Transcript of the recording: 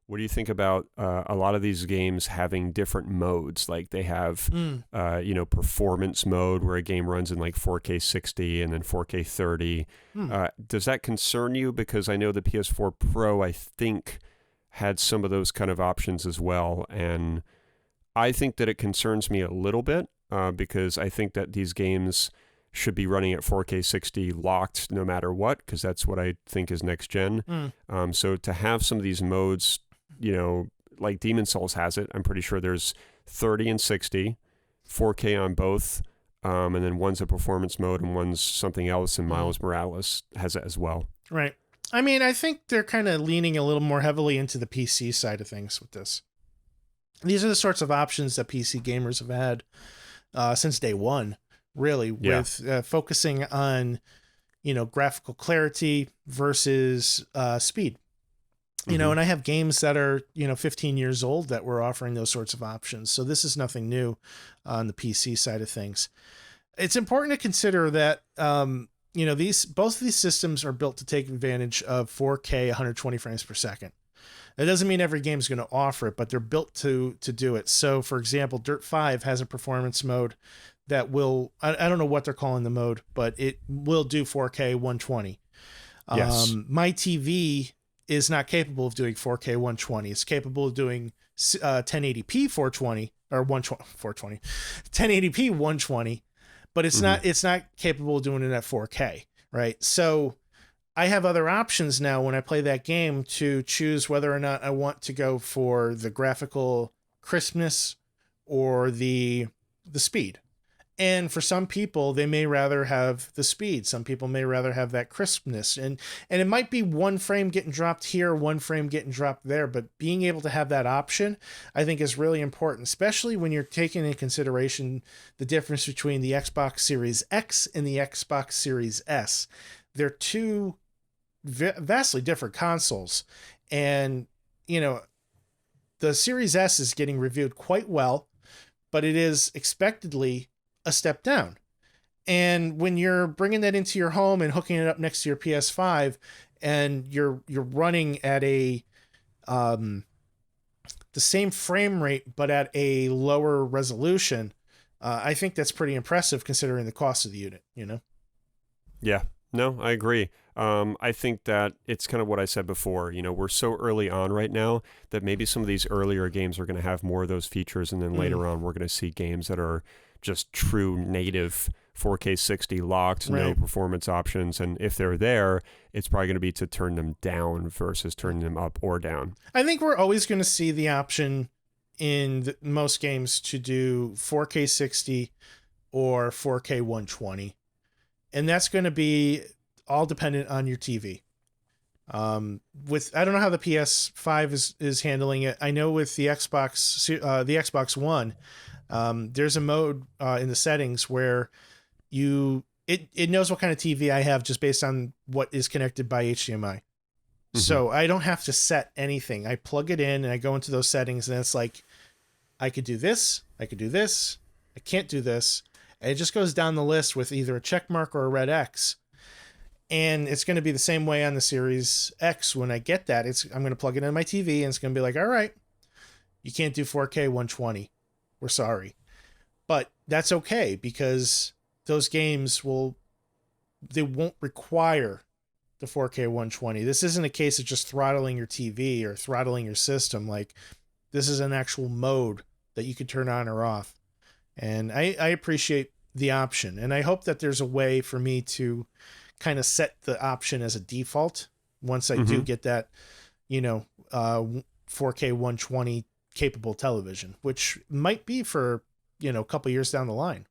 What do you think about a lot of these games having different modes? Like they have, performance mode where a game runs in like 4K 60 and then 4K 30. Does that concern you? Because I know the PS4 Pro, I think, had some of those kind of options as well. And I think that it concerns me a little bit because I think that these games should be running at 4K 60 locked no matter what, because that's what I think is next gen. So to have some of these modes, like Demon Souls has it, I'm pretty sure there's 30 and 60, 4K on both, and then one's a performance mode and one's something else, and Miles Morales has it as well. Right. I mean, I think they're kind of leaning a little more heavily into the PC side of things with this. These are the sorts of options that PC gamers have had since day one, really, with focusing on, graphical clarity versus speed. And I have games that are, 15 years old that were offering those sorts of options. So this is nothing new on the PC side of things. It's important to consider that, both of these systems are built to take advantage of 4K 120 frames per second. That doesn't mean every game is going to offer it, but they're built to do it. So, for example, Dirt 5 has a performance mode that will, I don't know what they're calling the mode, but it will do 4K 120. Yes. My TV is not capable of doing 4K 120. It's capable of doing 1080p 420 or 420, 1080p 120, but it's not capable of doing it at 4K, right? So I have other options now when I play that game to choose whether or not I want to go for the graphical crispness or the speed. And for some people, they may rather have the speed. Some people may rather have that crispness. And it might be one frame getting dropped here, one frame getting dropped there. But being able to have that option, I think, is really important, especially when you're taking into consideration the difference between the Xbox Series X and the Xbox Series S. They're two vastly different consoles. And, the Series S is getting reviewed quite well, but it is expectedly a step down. And when you're bringing that into your home and hooking it up next to your PS5 and you're running at the same frame rate but at a lower resolution, I think that's pretty impressive considering the cost of the unit, Yeah, no, I agree. I think that it's kind of what I said before. We're so early on right now that maybe some of these earlier games are going to have more of those features, and then later on we're going to see games that are just true native 4K 60 locked, no performance options. And if they're there, it's probably going to be to turn them down versus turning them up or down. I think we're always going to see the option in most games to do 4K 60 or 4K 120. And that's going to be all dependent on your TV. I don't know how the PS5 is handling it. I know with the Xbox One, there's a mode in the settings where it knows what kind of TV I have just based on what is connected by HDMI. So I don't have to set anything. I plug it in and I go into those settings and it's like, I could do this, I could do this, I can't do this. And it just goes down the list with either a check mark or a red X. And it's going to be the same way on the Series X. When I get that, I'm going to plug it in my TV and it's going to be like, all right, you can't do 4K 120. We're sorry. But that's okay because those games won't require the 4K 120. This isn't a case of just throttling your TV or throttling your system. Like, this is an actual mode that you can turn on or off. And I appreciate the option. And I hope that there's a way for me to kind of set the option as a default once I do get that, 4K 120 capable television, which might be for, a couple years down the line.